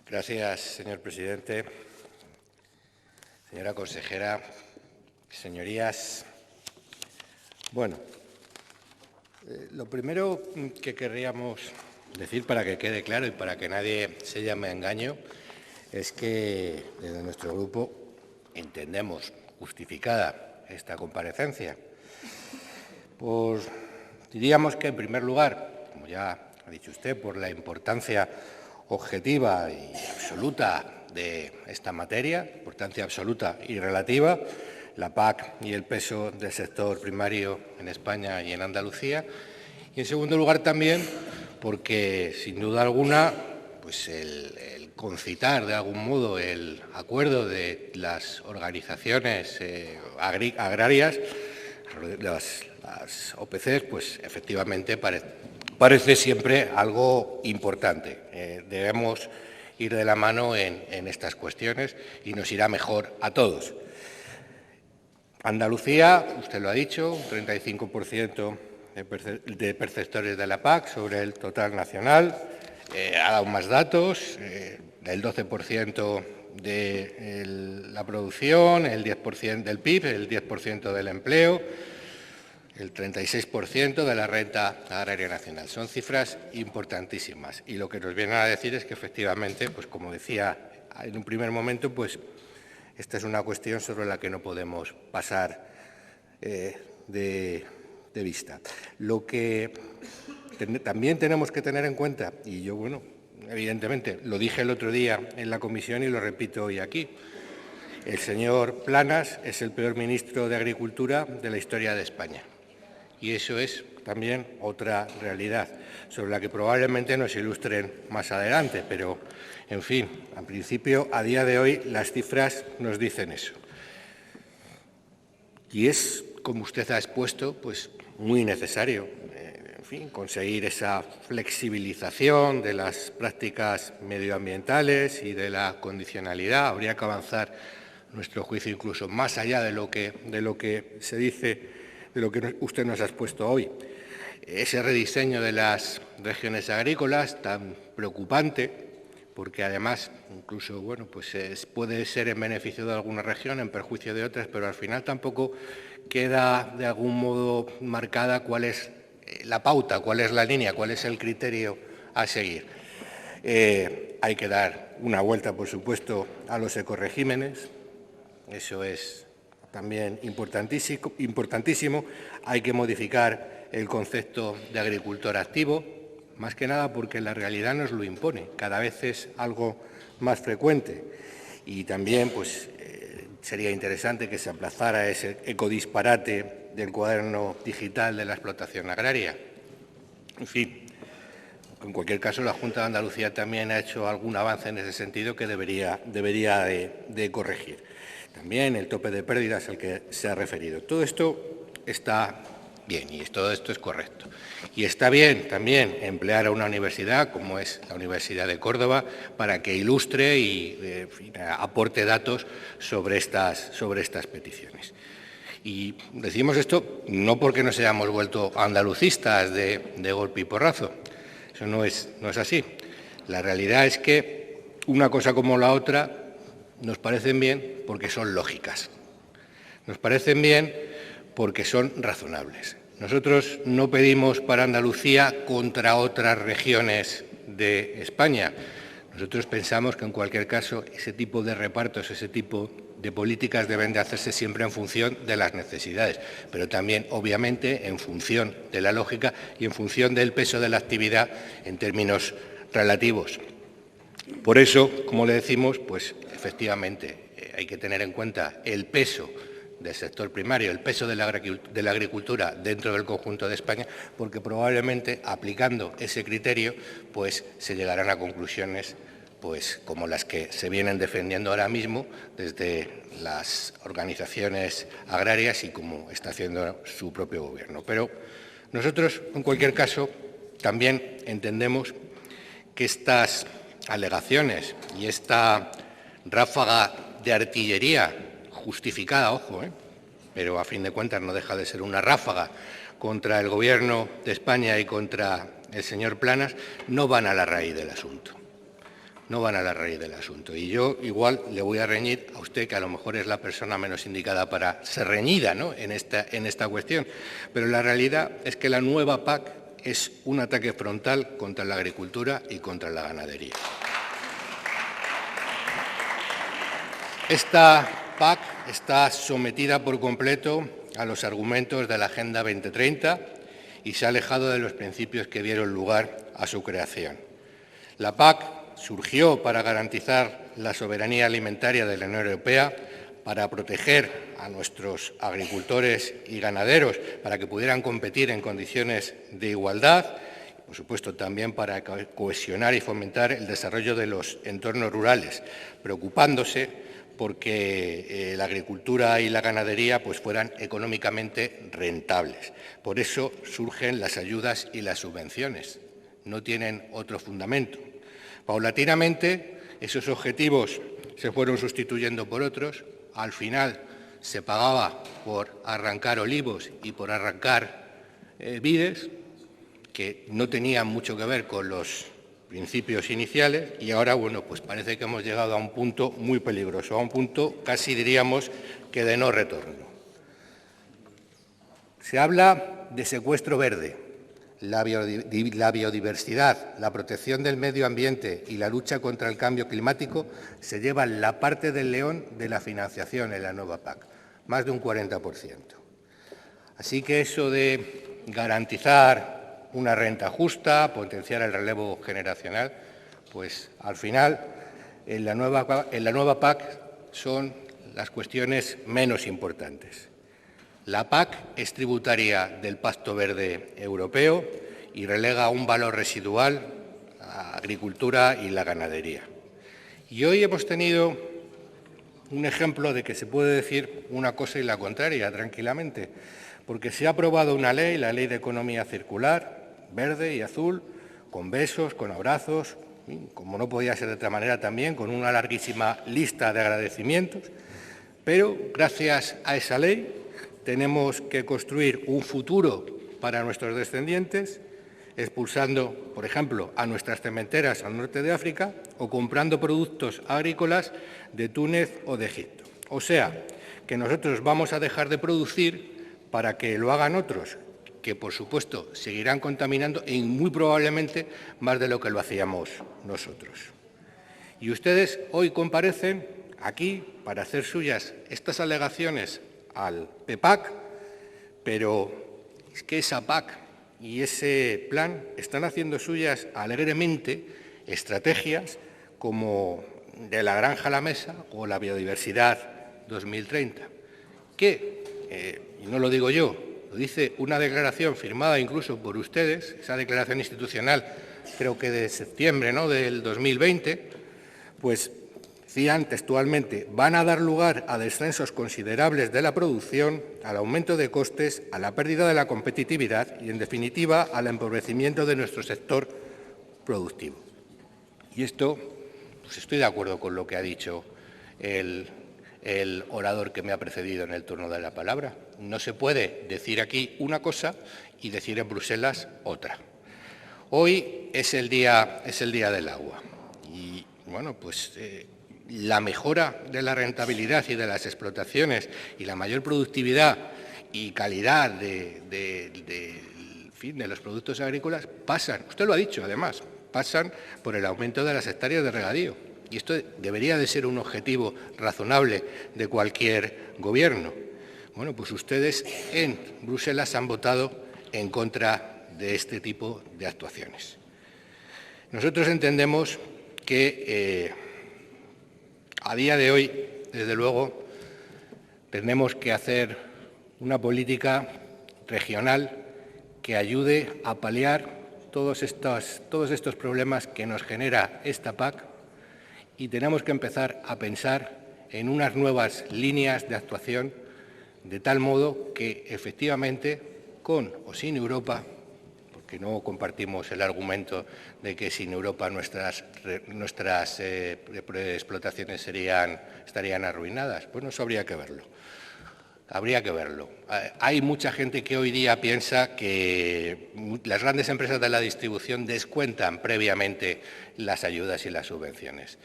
Gracias, señor presidente. Señora consejera, señorías. Bueno, lo primero que querríamos decir, para que quede claro y para que nadie se llame a engaño, es que desde nuestro grupo entendemos justificada esta comparecencia. Pues diríamos que, en primer lugar, como ya ha dicho usted, por la importancia objetiva y absoluta de esta materia, importancia absoluta y relativa, la PAC y el peso del sector primario en España y en Andalucía. Y, en segundo lugar, también porque, sin duda alguna, pues el concitar de algún modo el acuerdo de las organizaciones agrarias, las OPCs, pues efectivamente parece siempre algo importante. Debemos ir de la mano en estas cuestiones y nos irá mejor a todos. Andalucía, usted lo ha dicho, un 35% de perceptores de la PAC sobre el total nacional. Ha dado más datos, el 12% de la producción, el 10% del PIB, el 10% del empleo, el 36% de la renta agraria nacional. Son cifras importantísimas y lo que nos vienen a decir es que, efectivamente, pues como decía en un primer momento, pues esta es una cuestión sobre la que no podemos pasar de vista. Lo que también tenemos que tener en cuenta, y yo, bueno, evidentemente, lo dije el otro día en la comisión y lo repito hoy aquí, el señor Planas es el peor ministro de Agricultura de la historia de España. Y eso es también otra realidad, sobre la que probablemente nos ilustren más adelante, pero, en fin, en principio, a día de hoy, las cifras nos dicen eso. Y es, como usted ha expuesto, pues muy necesario, en fin, conseguir esa flexibilización de las prácticas medioambientales y de la condicionalidad. Habría que avanzar, a nuestro juicio, incluso más allá de lo que se dice, de lo que usted nos ha expuesto hoy. Ese rediseño de las regiones agrícolas tan preocupante, porque además incluso pues puede ser en beneficio de alguna región, en perjuicio de otras, pero al final tampoco queda de algún modo marcada cuál es la pauta, cuál es la línea, cuál es el criterio a seguir. Hay que dar una vuelta, por supuesto, a los ecoregímenes, eso es también importantísimo. Hay que modificar el concepto de agricultor activo, más que nada porque la realidad nos lo impone, cada vez es algo más frecuente. Y también pues, sería interesante que se aplazara ese ecodisparate del cuaderno digital de la explotación agraria. En fin, en cualquier caso, la Junta de Andalucía también ha hecho algún avance en ese sentido que debería de corregir. También el tope de pérdidas al que se ha referido. Todo esto está bien y todo esto es correcto. Y está bien también emplear a una universidad como es la Universidad de Córdoba para que ilustre y aporte datos sobre estas peticiones. Y decimos esto no porque nos hayamos vuelto andalucistas de golpe y porrazo. Eso no es así. La realidad es que una cosa como la otra nos parecen bien porque son lógicas. Nos parecen bien porque son razonables. Nosotros no pedimos para Andalucía contra otras regiones de España. Nosotros pensamos que, en cualquier caso, ese tipo de repartos, ese tipo de políticas deben de hacerse siempre en función de las necesidades, pero también, obviamente, en función de la lógica y en función del peso de la actividad en términos relativos. Por eso, como le decimos, pues efectivamente hay que tener en cuenta el peso del sector primario, el peso de la agricultura dentro del conjunto de España, porque probablemente aplicando ese criterio pues se llegarán a conclusiones pues como las que se vienen defendiendo ahora mismo desde las organizaciones agrarias y como está haciendo su propio Gobierno. Pero nosotros, en cualquier caso, también entendemos que estas alegaciones y esta ráfaga de artillería justificada, ojo, pero a fin de cuentas no deja de ser una ráfaga contra el Gobierno de España y contra el señor Planas, no van a la raíz del asunto. no van a la raíz del asunto. Y yo igual le voy a reñir a usted, que a lo mejor es la persona menos indicada para ser reñida, ¿no?, en esta cuestión. Pero la realidad es que la nueva PAC es un ataque frontal contra la agricultura y contra la ganadería. Esta PAC está sometida por completo a los argumentos de la Agenda 2030 y se ha alejado de los principios que dieron lugar a su creación. La PAC surgió para garantizar la soberanía alimentaria de la Unión Europea, para proteger a nuestros agricultores y ganaderos, para que pudieran competir en condiciones de igualdad, y, por supuesto, también para cohesionar y fomentar el desarrollo de los entornos rurales, preocupándose porque la agricultura y la ganadería pues, fueran económicamente rentables. Por eso surgen las ayudas y las subvenciones. No tienen otro fundamento. Paulatinamente, esos objetivos se fueron sustituyendo por otros. Al final se pagaba por arrancar olivos y por arrancar vides, que no tenían mucho que ver con los principios iniciales, y ahora, bueno, pues parece que hemos llegado a un punto muy peligroso, a un punto casi diríamos que de no retorno. Se habla de secuestro verde. La biodiversidad, la protección del medio ambiente y la lucha contra el cambio climático se llevan la parte del león de la financiación en la nueva PAC, más de un 40%. Así que eso de garantizar una renta justa, potenciar el relevo generacional, pues al final en la nueva PAC son las cuestiones menos importantes. La PAC es tributaria del Pacto Verde Europeo y relega un valor residual a la agricultura y la ganadería. Y hoy hemos tenido un ejemplo de que se puede decir una cosa y la contraria tranquilamente, porque se ha aprobado una ley, la Ley de Economía Circular, verde y azul, con besos, con abrazos, como no podía ser de otra manera también, con una larguísima lista de agradecimientos, pero gracias a esa ley tenemos que construir un futuro para nuestros descendientes, expulsando, por ejemplo, a nuestras cementeras al norte de África o comprando productos agrícolas de Túnez o de Egipto. O sea, que nosotros vamos a dejar de producir para que lo hagan otros, que, por supuesto, seguirán contaminando y muy probablemente más de lo que lo hacíamos nosotros. Y ustedes hoy comparecen aquí para hacer suyas estas alegaciones al PEPAC, pero es que esa PAC y ese plan están haciendo suyas alegremente estrategias como de la granja a la mesa o la biodiversidad 2030, que, y no lo digo yo, lo dice una declaración firmada incluso por ustedes, esa declaración institucional creo que de septiembre, ¿no?, del 2020, pues decían textualmente, van a dar lugar a descensos considerables de la producción, al aumento de costes, a la pérdida de la competitividad y, en definitiva, al empobrecimiento de nuestro sector productivo. Y esto, pues estoy de acuerdo con lo que ha dicho el orador que me ha precedido en el turno de la palabra. No se puede decir aquí una cosa y decir en Bruselas otra. Hoy es el día del agua y, bueno, pues la mejora de la rentabilidad y de las explotaciones y la mayor productividad y calidad de los productos agrícolas pasan, usted lo ha dicho además, pasan por el aumento de las hectáreas de regadío. Y esto debería de ser un objetivo razonable de cualquier gobierno. Bueno, pues ustedes en Bruselas han votado en contra de este tipo de actuaciones. Nosotros entendemos que a día de hoy, desde luego, tenemos que hacer una política regional que ayude a paliar todos estos problemas que nos genera esta PAC y tenemos que empezar a pensar en unas nuevas líneas de actuación de tal modo que, efectivamente, con o sin Europa, porque no compartimos el argumento de que sin Europa nuestras explotaciones estarían arruinadas, pues eso habría que verlo. Habría que verlo. Hay mucha gente que hoy día piensa que las grandes empresas de la distribución descuentan previamente las ayudas y las subvenciones.